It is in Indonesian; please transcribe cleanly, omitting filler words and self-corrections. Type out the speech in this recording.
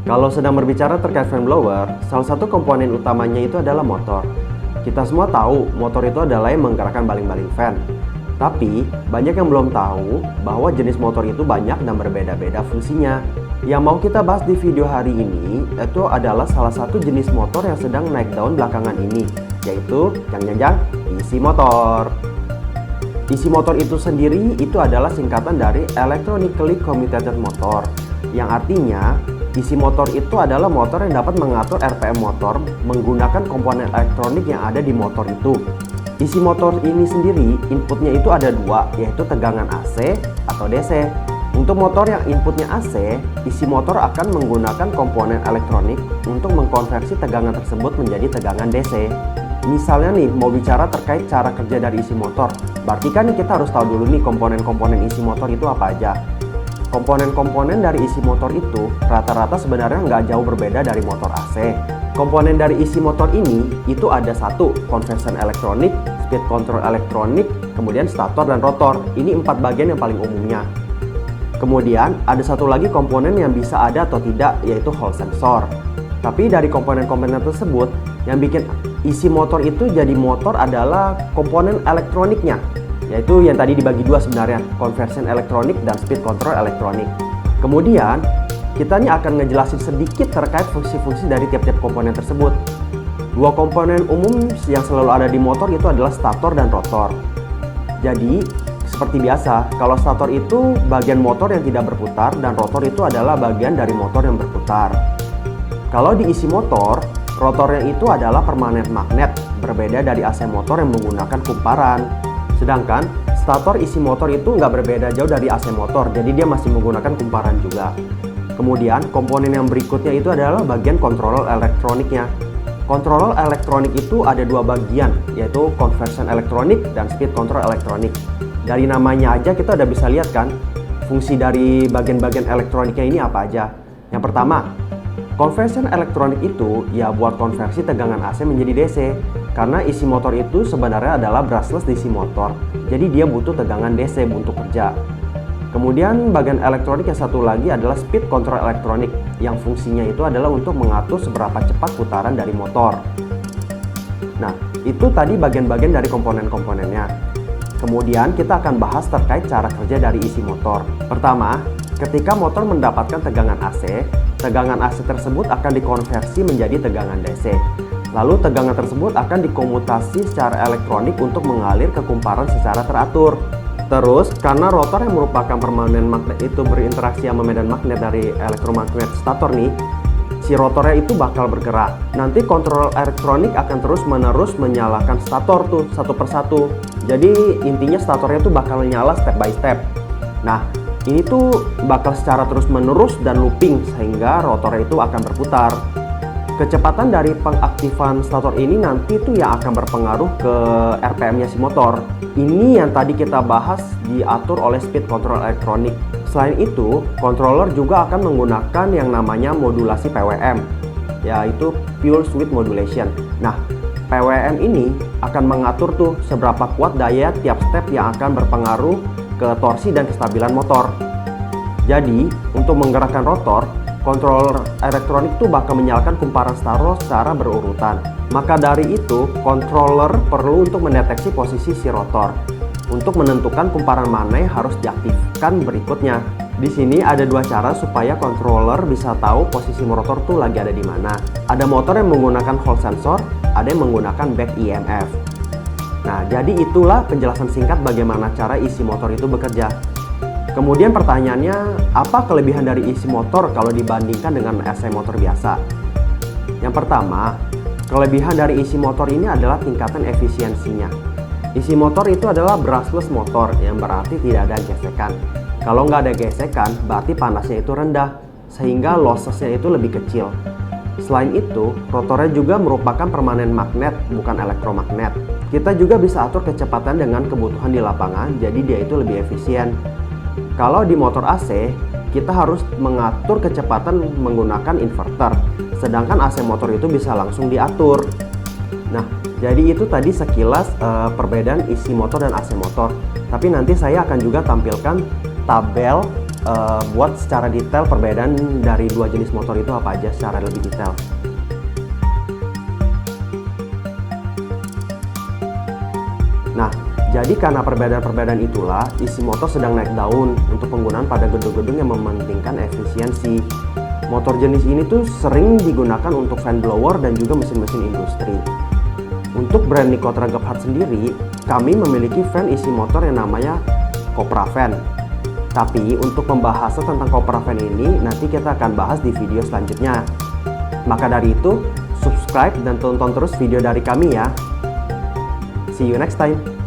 Kalau sedang berbicara terkait fan blower, salah satu komponen utamanya itu adalah motor. Kita semua tahu motor itu adalah yang menggerakkan baling-baling fan. Tapi, banyak yang belum tahu bahwa jenis motor itu banyak dan berbeda-beda fungsinya. Yang mau kita bahas di video hari ini itu adalah salah satu jenis motor yang sedang naik daun belakangan ini, yaitu isi motor. Isi motor itu sendiri itu adalah singkatan dari Electronically Commutated Motor, yang artinya isi motor itu adalah motor yang dapat mengatur RPM motor menggunakan komponen elektronik yang ada di motor itu. Isi motor ini sendiri inputnya itu ada dua, yaitu tegangan AC atau DC. Untuk motor yang inputnya AC, isi motor akan menggunakan komponen elektronik untuk mengkonversi tegangan tersebut menjadi tegangan DC. Misalnya nih, mau bicara terkait cara kerja dari isi motor, berarti kan kita harus tahu dulu nih komponen-komponen isi motor itu apa aja. Komponen-komponen dari isi motor itu rata-rata sebenarnya nggak jauh berbeda dari motor AC. Komponen dari isi motor ini itu ada satu, conversion elektronik, speed control elektronik, kemudian stator dan rotor. Ini 4 bagian yang paling umumnya. Kemudian ada satu lagi komponen yang bisa ada atau tidak, yaitu hall sensor. Tapi dari komponen-komponen tersebut, yang bikin isi motor itu jadi motor adalah komponen elektroniknya, yaitu yang tadi dibagi dua sebenarnya, conversion elektronik dan speed control elektronik. Kemudian kita nih akan ngejelasin sedikit terkait fungsi-fungsi dari tiap-tiap komponen tersebut. Dua komponen umum yang selalu ada di motor itu adalah stator dan rotor. Jadi seperti biasa, kalau stator itu bagian motor yang tidak berputar dan rotor itu adalah bagian dari motor yang berputar. Kalau di isi motor, rotornya itu adalah permanen magnet, berbeda dari AC motor yang menggunakan kumparan. Sedangkan stator isi motor itu nggak berbeda jauh dari AC motor, jadi dia masih menggunakan kumparan juga. Kemudian komponen yang berikutnya itu adalah bagian kontrol elektroniknya. Kontrol elektronik itu ada dua bagian, yaitu conversion elektronik dan speed control elektronik. Dari namanya aja kita udah bisa lihat kan, fungsi dari bagian-bagian elektroniknya ini apa aja. Yang pertama, conversion elektronik itu ya buat konversi tegangan AC menjadi DC. Karena isi motor itu sebenarnya adalah brushless DC motor, jadi dia butuh tegangan DC untuk kerja. Kemudian bagian elektronik yang satu lagi adalah speed control elektronik, yang fungsinya itu adalah untuk mengatur seberapa cepat putaran dari motor. Nah, itu tadi bagian-bagian dari komponen-komponennya. Kemudian kita akan bahas terkait cara kerja dari isi motor. Pertama, ketika motor mendapatkan tegangan AC tersebut akan dikonversi menjadi tegangan DC. Lalu tegangan tersebut akan dikomutasi secara elektronik untuk mengalir ke kumparan secara teratur. Terus, karena rotor yang merupakan permanen magnet itu berinteraksi sama medan magnet dari elektromagnet stator nih, si rotornya itu bakal bergerak. Nanti kontrol elektronik akan terus-menerus menyalakan stator tuh satu persatu. Jadi intinya statornya tuh bakal nyala step by step. Nah, ini tuh bakal secara terus-menerus dan looping sehingga rotornya itu akan berputar. Kecepatan dari pengaktifan stator ini nanti tuh yang akan berpengaruh ke RPM-nya si motor. Ini yang tadi kita bahas diatur oleh speed control elektronik. Selain itu, controller juga akan menggunakan yang namanya modulasi PWM, yaitu Pulse Width Modulation. Nah, PWM ini akan mengatur tuh seberapa kuat daya tiap step yang akan berpengaruh ke torsi dan kestabilan motor. Jadi, untuk menggerakkan rotor, controller elektronik itu bakal menyalakan kumparan stator secara berurutan. Maka dari itu, controller perlu untuk mendeteksi posisi si rotor untuk menentukan kumparan mana yang harus diaktifkan berikutnya. Di sini ada dua cara supaya controller bisa tahu posisi rotor tuh lagi ada di mana. Ada motor yang menggunakan hall sensor, ada yang menggunakan back EMF. Nah, jadi itulah penjelasan singkat bagaimana cara isi motor itu bekerja. Kemudian pertanyaannya, apa kelebihan dari isi motor kalau dibandingkan dengan AC motor biasa? Yang pertama, kelebihan dari isi motor ini adalah tingkatan efisiensinya. Isi motor itu adalah brushless motor, yang berarti tidak ada gesekan. Kalau nggak ada gesekan, berarti panasnya itu rendah, sehingga losses-nya itu lebih kecil. Selain itu, rotornya juga merupakan permanen magnet, bukan elektromagnet. Kita juga bisa atur kecepatan dengan kebutuhan di lapangan, jadi dia itu lebih efisien. Kalau di motor AC, kita harus mengatur kecepatan menggunakan inverter, sedangkan AC motor itu bisa langsung diatur. Nah, jadi itu tadi sekilas perbedaan isi motor dan AC motor. Tapi nanti saya akan juga tampilkan tabel buat secara detail perbedaan dari dua jenis motor itu apa aja secara lebih detail. Nah, jadi karena perbedaan-perbedaan itulah, isi motor sedang naik daun untuk penggunaan pada gedung-gedung yang mementingkan efisiensi. Motor jenis ini tuh sering digunakan untuk fan blower dan juga mesin-mesin industri. Untuk brand Nikotra Gebhardt sendiri, kami memiliki fan isi motor yang namanya Copra Fan. Tapi untuk pembahasan tentang Copra Fan ini nanti kita akan bahas di video selanjutnya. Maka dari itu, subscribe dan tonton terus video dari kami ya. See you next time.